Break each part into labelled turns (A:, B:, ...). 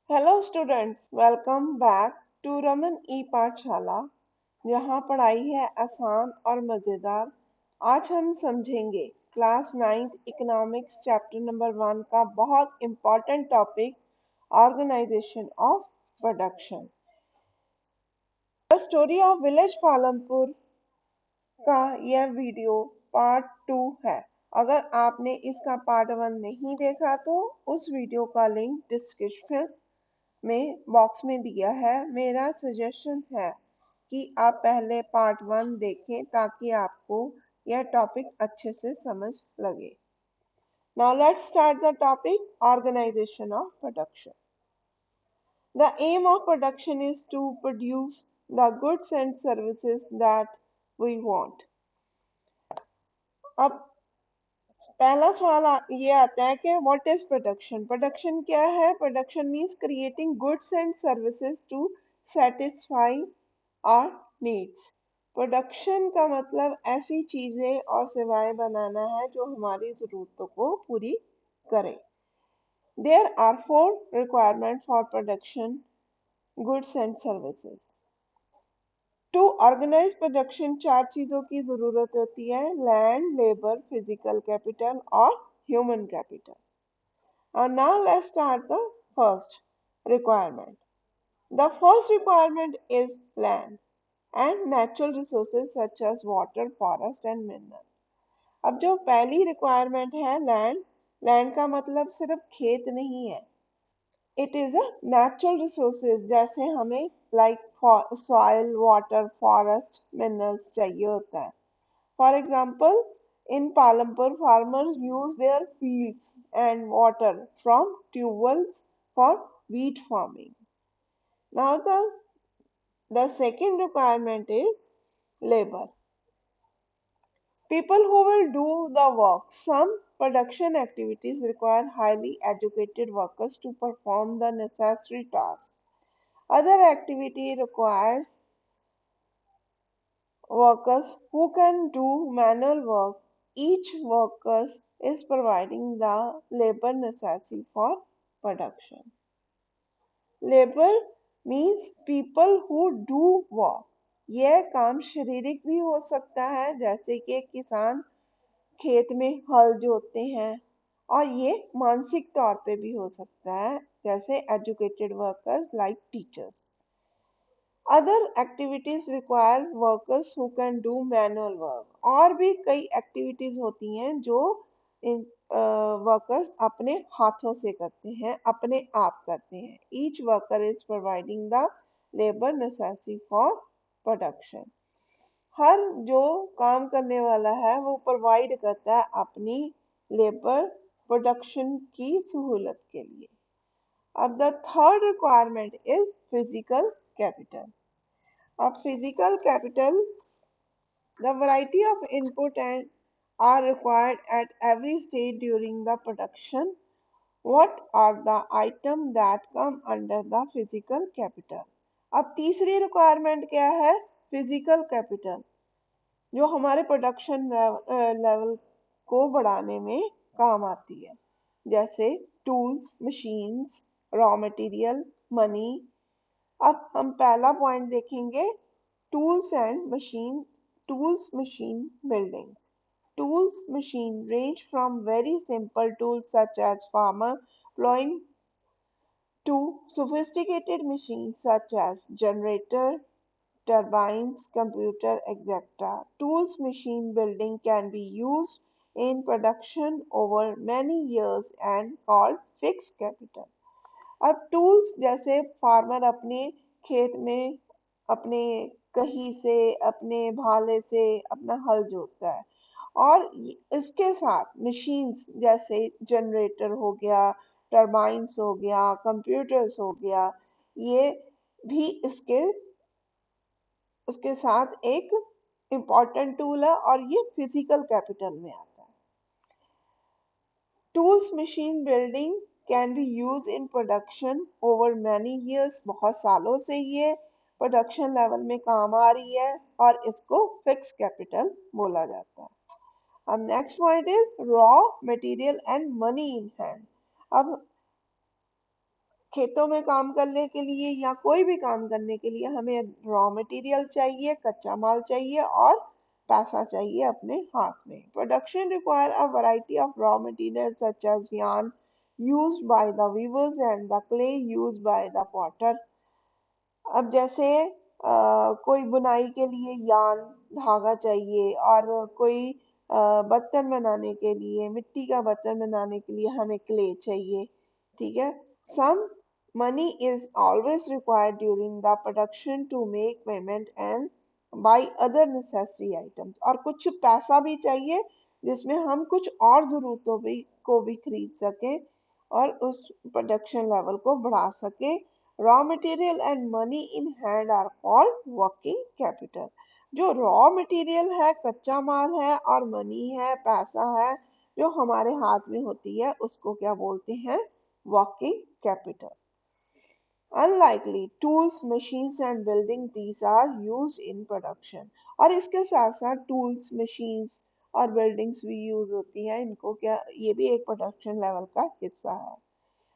A: Hello students, welcome back to Raman e Pathshala, जहाँ पढ़ाई है आसान और मज़ेदार। आज हम समझेंगे class 9th economics chapter number 1 का बहुत important topic, organisation of production. The story of village Palanpur का यह वीडियो पार्ट 2 है। अगर आपने इसका पार्ट 1 नहीं देखा तो उस वीडियो का लिंक डिस्क्रिप्शन में बॉक्स में दिया है। मेरा सजेशन है कि आप पहले पार्ट 1 देखें ताकि आपको यह टॉपिक अच्छे से समझ लगे। Now let's start the topic, organization of production. The aim of production is to produce the goods and services that we want. अब पहला सवाल ये आता है कि व्हाट इज प्रोडक्शन। प्रोडक्शन क्या है? Production means creating goods and services to satisfy our needs. Production का मतलब ऐसी चीजें और सेवाएं बनाना है जो हमारी जरूरतों को पूरी करें। There are 4 requirement for production goods and services. To organise production 4 चीजों की जरूरत होती है: लैंड, लेबर, फिजिकल कैपिटल और human capital. And now let's start the first requirement. The first requirement is land and natural resources such as water, forest and mineral. अब जो पहली requirement है लैंड, लैंड का मतलब सिर्फ खेत नहीं है। It is a natural resources, जैसे हमें like soil, water, forest, minerals चाहिए होता है। For example, in Palampur, farmers use their fields and water from tubewells for wheat farming. Now the second requirement is labor. People who will do the work. Some production activities require highly educated workers to perform the necessary tasks. Other activity requires workers who can do manual work. Each worker is providing the labor necessary for production. Labor means people who do work. यह काम शारीरिक भी हो सकता है, जैसे कि किसान खेत में हल जोतते हैं, और ये मानसिक तौर पे भी हो सकता है, जैसे educated workers like teachers. Other activities require workers who can do manual work. और भी कई एक्टिविटीज होती हैं जो वर्कर्स अपने हाथों से करते हैं, अपने आप करते हैं। Each worker is providing the labour necessary for production. हर जो काम करने वाला है वो प्रोवाइड करता है अपनी लेबर प्रोडक्शन की सहूलत के लिए। अब the third requirement is physical capital. अब physical capital, the variety of input and are required at every stage during the production. What are the items that come under the physical capital? अब तीसरी requirement क्या है? Physical capital, जो हमारे production level को बढ़ाने में काम आती है, जैसे tools, machines, raw material, money. अब हम पहला पॉइंट देखेंगे, tools and machine. Tools, machine, buildings. Tools machine range from very simple tools such as farmer plowing to sophisticated machines such as generator, turbines, computer, etc. Tools machine building can be used in production over many years and called fixed capital. अब tools जैसे farmer अपने खेत में अपने कहीं से, अपने भाले से अपना हल जोतता है, और इसके साथ मशीन्स जैसे जनरेटर हो गया, टरबाइंस हो गया, कंप्यूटर्स हो गया, ये भी उसके साथ एक इम्पॉर्टेंट टूल है और ये फिजिकल कैपिटल में आता है। Tools machine building can be use in production over many years. बहुत सालों से ये प्रोडक्शन लेवल में काम आ रही है और इसको फिक्स कैपिटल बोला जाता है। अब next point is raw material and money in hand. अब खेतों में काम करने के लिए या कोई भी काम करने के लिए हमें रॉ मटेरियल चाहिए, कच्चा माल चाहिए और पैसा चाहिए अपने हाथ में। Production require a variety of raw material such as yarn used by the weavers and the clay used by the potter। अब जैसे कोई बुनाई के लिए यान धागा चाहिए और कोई बर्तन बनाने के लिए, मिट्टी का बर्तन बनाने के लिए हमें क्ले चाहिए। ठीक है। Some money is always required during the production to make payment and buy other necessary items, और कुछ पैसा भी चाहिए जिसमें हम कुछ और जरूरतों भी को भी खरीद सकें और उस प्रोडक्शन लेवल को बढ़ा सकें। Raw material and money in hand are called working capital. जो रॉ मटेरियल है, कच्चा माल है, और मनी है, पैसा है, जो हमारे हाथ में होती है, उसको क्या बोलते हैं? Working capital. Unlikely tools, machines and building, these are used in production। और इसके साथ साथ टूल्स, मशीन्स और बिल्डिंग्स भी यूज होती हैं। इनको क्या, ये भी एक प्रोडक्शन लेवल का हिस्सा है।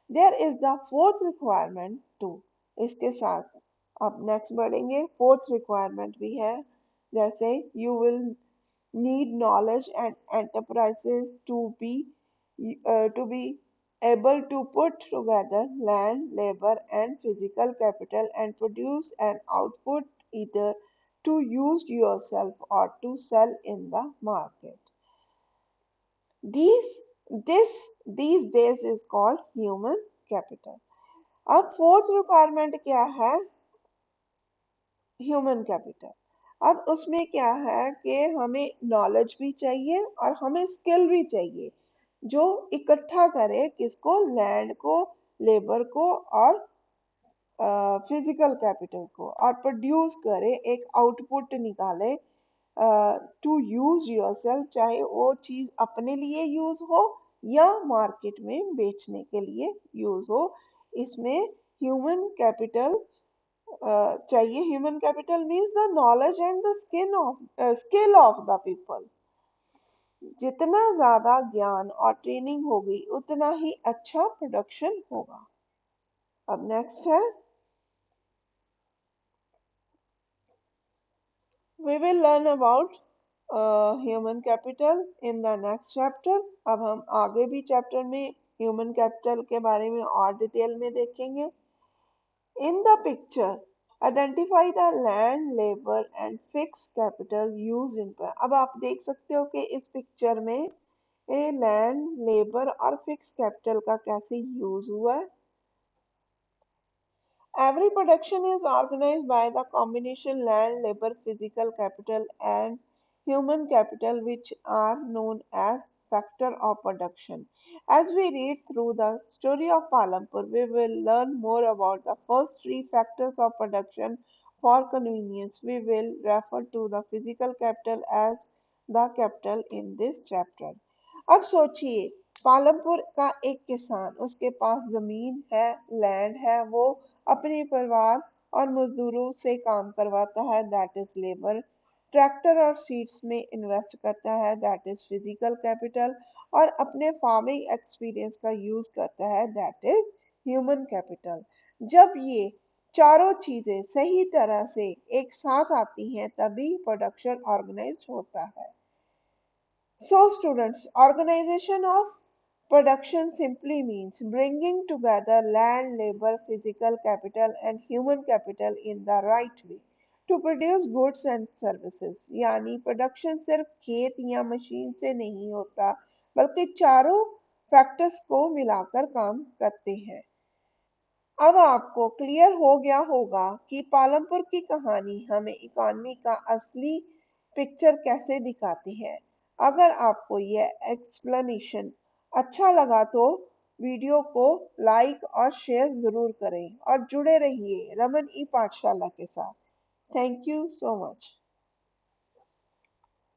A: There is the fourth requirement too. इसके साथ अब नेक्स्ट बढ़ेंगे। फोर्थ रिक्वायरमेंट भी है, जैसे you will need knowledge and enterprises to be able to put together land, labor, and physical capital and produce an output either to use yourself or to sell in the market. These these days is called human capital। अब fourth requirement क्या है? Human capital. अब उसमें क्या है कि हमें knowledge भी चाहिए और हमें स्किल भी चाहिए, जो इकट्ठा करे किसको? लैंड को, लेबर को और फिजिकल कैपिटल को, और प्रोड्यूस करे, एक आउटपुट निकाले टू यूज योरसेल्फ, चाहे वो चीज अपने लिए यूज हो या मार्केट में बेचने के लिए यूज हो। इसमें ह्यूमन कैपिटल चाहिए। Human capital means the knowledge and the skill of the people. जितना ज्यादा ज्ञान और ट्रेनिंग होगी उतना ही अच्छा प्रोडक्शन होगा। अब नेक्स्ट है, we will learn about human capital in the next chapter. अब हम आगे भी चैप्टर में ह्यूमन कैपिटल के बारे में और डिटेल में देखेंगे। In the picture, identify the land, labor and fixed capital used in। अब आप देख सकते हो कि इस पिक्चर में ये लैंड, लेबर और फिक्स कैपिटल का कैसे यूज हुआ है। Every production is organized by the combination land, labor, physical capital and human capital, which are known as factor of production। As we read through the story of Palampur, we will learn more about the first three factors of production। For convenience, we will refer to the physical capital as the capital in this chapter। अब सोचिए, पालमपुर का एक किसान, उसके पास जमीन है, land है, वो अपने परिवार और मजदूरों से काम करवाता है, दैट इज लेबर। ट्रैक्टर और सीड्स में इन्वेस्ट करता है, दैट इज फिजिकल कैपिटल। और अपने फार्मिंग एक्सपीरियंस का यूज करता है, दैट इज ह्यूमन कैपिटल। जब ये चारों चीजें सही तरह से एक साथ आती हैं तभी प्रोडक्शन ऑर्गेनाइज होता है। So students, organization of production simply means bringing together land, labor, physical capital and human capital in the right way to produce goods and services। यानी प्रोडक्शन सिर्फ खेत या मशीन से नहीं होता, बल्कि चारों फैक्टर्स को मिलाकर काम करते हैं। अब आपको क्लियर हो गया होगा कि पालमपुर की कहानी हमें इकोनॉमी का असली पिक्चर कैसे दिखाती है। अगर आपको यह एक्सप्लेनेशन अच्छा लगा तो वीडियो को लाइक और शेयर जरूर करें और जुड़े रहिए रमन ई पाठशाला के साथ। Thank you so much.